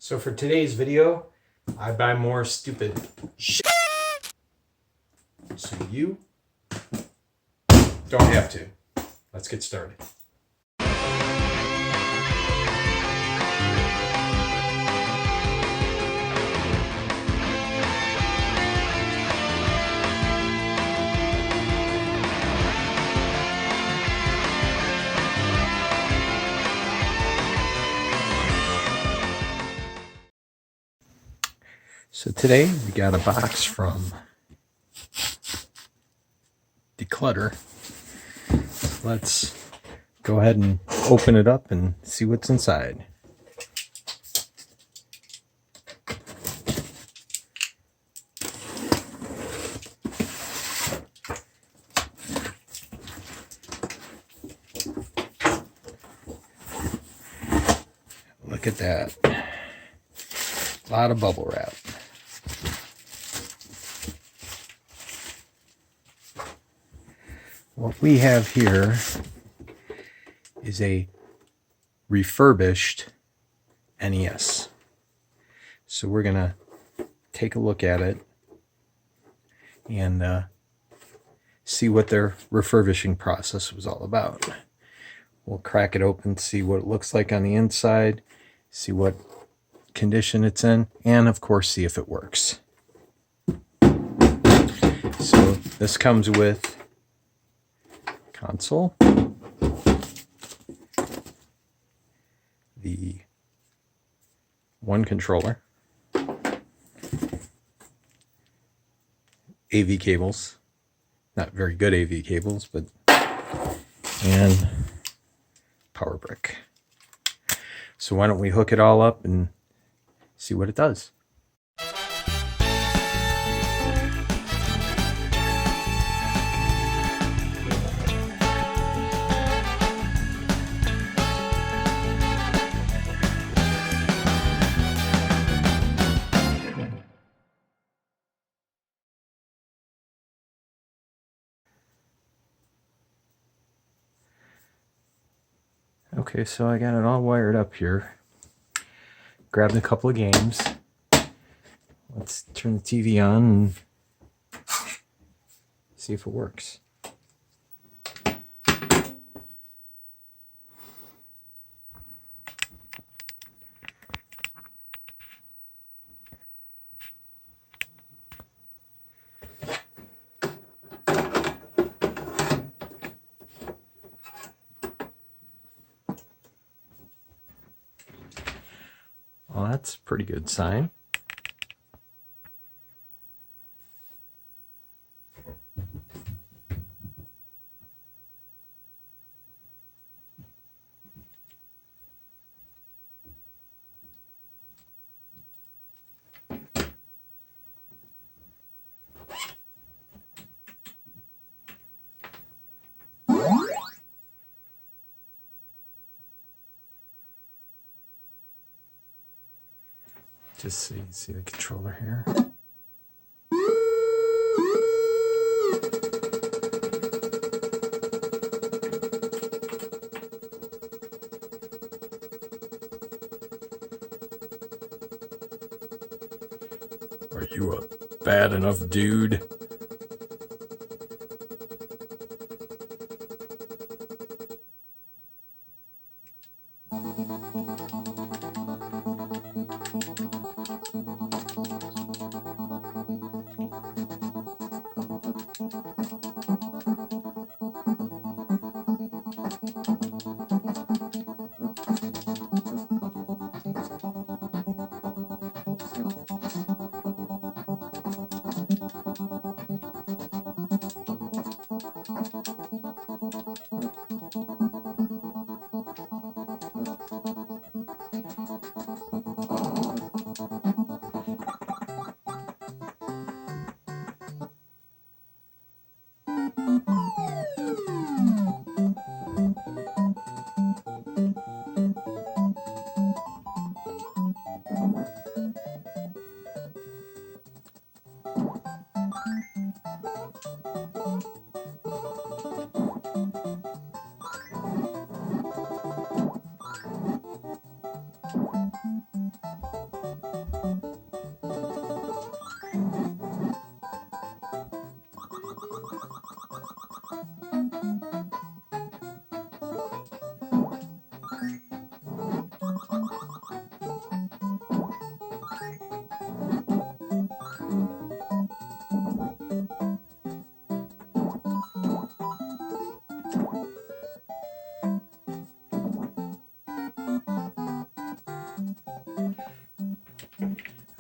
So for today's video, I buy more stupid shit. So you don't have to. Let's get started. So today we got a box from Decluttr. Let's go ahead and open it up and see what's inside. Look at that. A lot of bubble wrap. What we have here is a refurbished NES. So we're going to take a look at it and see what their refurbishing process was all about. We'll crack it open, see what it looks like on the inside, see what condition it's in, and of course see if it works. So this comes with console, the one controller, AV cables, not very good AV cables, but, and power brick. So why don't we hook it all up and see what it does. Okay, so I got it all wired up here. Grabbed a couple of games. Let's turn the TV on and see if it works. Well, that's a pretty good sign. Just so you can see the controller here. Are you a bad enough dude?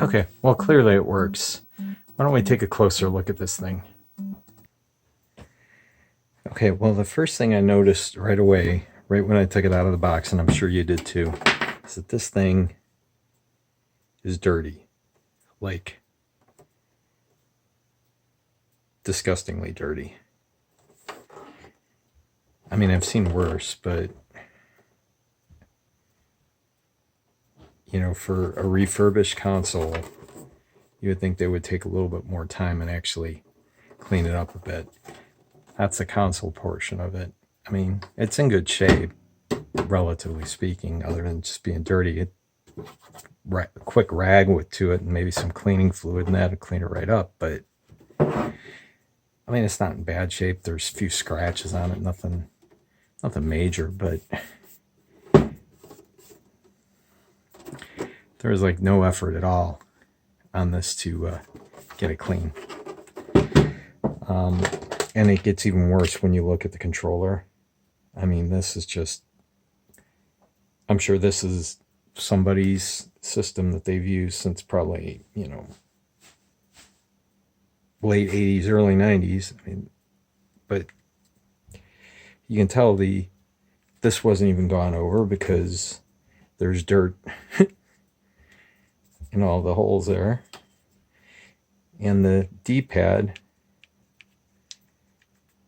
Okay, well, clearly it works. Why don't we take a closer look at this thing? Okay, well, the first thing I noticed right away, right when I took it out of the box, and I'm sure you did too, is that this thing is dirty. Like, disgustingly dirty. I mean, I've seen worse, but you know, for a refurbished console, you would think they would take a little bit more time and actually clean it up a bit. That's the console portion of it. I mean, it's in good shape, relatively speaking, other than just being dirty. A quick rag to it and maybe some cleaning fluid and that'll clean it right up. But I mean, it's not in bad shape. There's a few scratches on it, nothing major, but there was like no effort at all on this to get it clean. And it gets even worse when you look at the controller. I mean, this is just, I'm sure this is somebody's system that they've used since probably, you know, late 80s, early 90s. I mean, but you can tell this wasn't even gone over because there's dirt in all the holes there. And the D-pad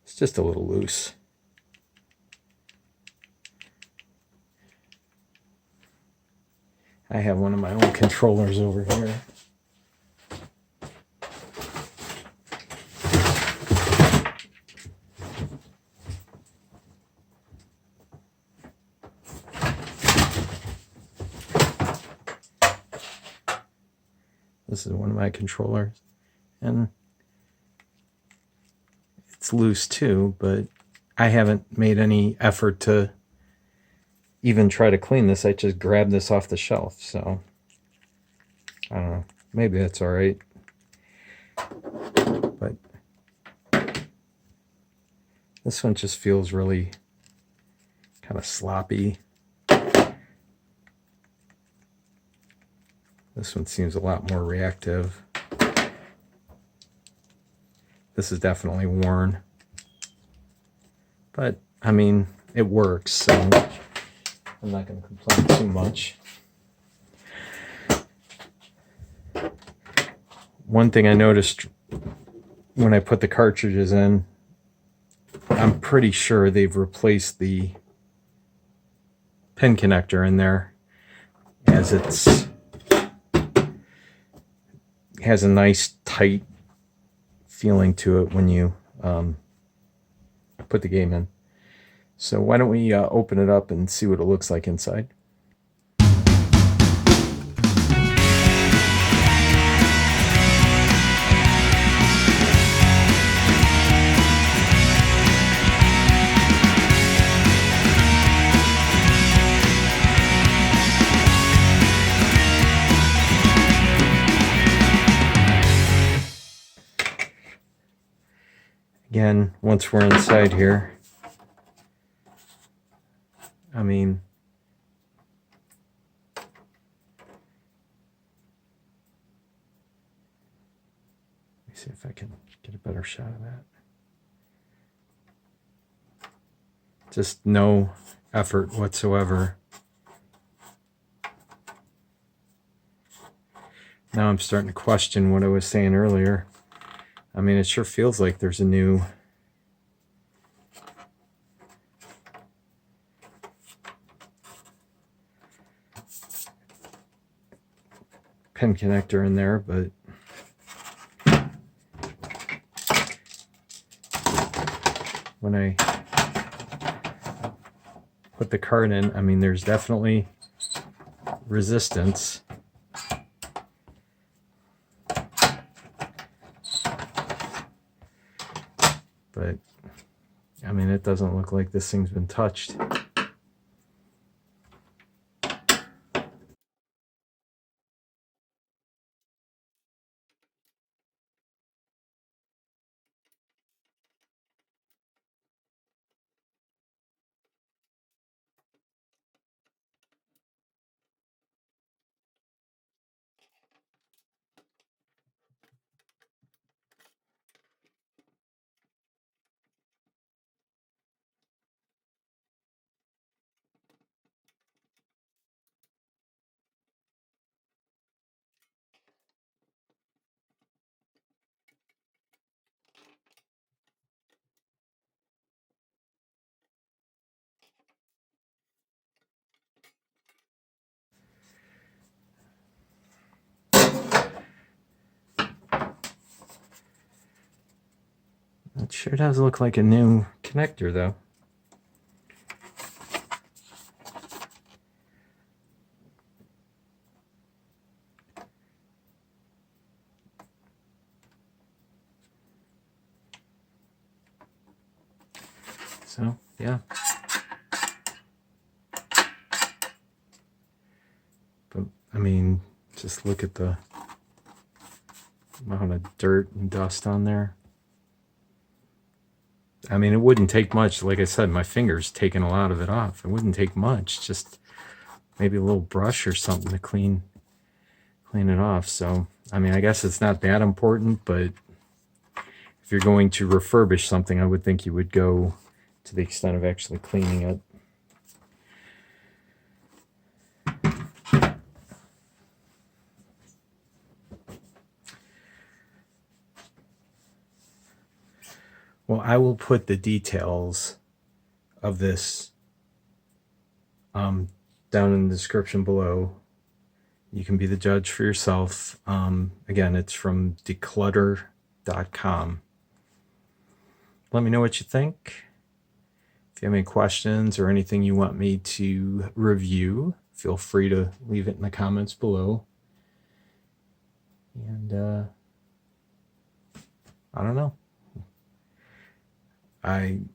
is just a little loose. I have one of my own controllers over here. This is one of my controllers, and it's loose too, but I haven't made any effort to even try to clean this. I just grabbed this off the shelf, so I don't know. Maybe that's all right. But this one just feels really kind of sloppy. This one seems a lot more reactive. This is definitely worn. But, I mean, it works, so I'm not going to complain too much. One thing I noticed when I put the cartridges in, I'm pretty sure they've replaced the pin connector in there, as it has a nice tight feeling to it when you put the game in. So why don't we open it up and see what it looks like inside. Again, once we're inside here, I mean, let me see if I can get a better shot of that. Just no effort whatsoever. Now I'm starting to question what I was saying earlier. I mean, it sure feels like there's a new pin connector in there, but when I put the card in, I mean, there's definitely resistance. But, I mean, it doesn't look like this thing's been touched. Sure does look like a new connector, though. So, yeah. But, I mean, just look at the amount of dirt and dust on there. I mean, it wouldn't take much. Like I said, my finger's taking a lot of it off. It wouldn't take much. Just maybe a little brush or something to clean it off. So, I mean, I guess it's not that important, but if you're going to refurbish something, I would think you would go to the extent of actually cleaning it. Well, I will put the details of this down in the description below. You can be the judge for yourself. Again, it's from Decluttr.com. Let me know what you think. If you have any questions or anything you want me to review, feel free to leave it in the comments below. And I don't know. On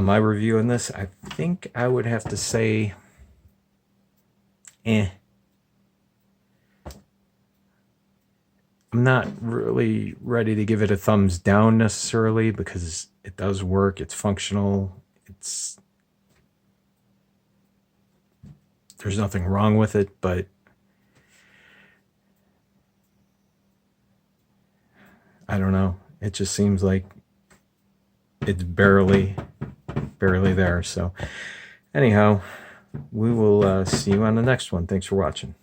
my review on this, I think I would have to say, I'm not really ready to give it a thumbs down necessarily, because it does work, it's functional, there's nothing wrong with it, but I don't know. It just seems like it's barely there. So anyhow, we will see you on the next one. Thanks for watching.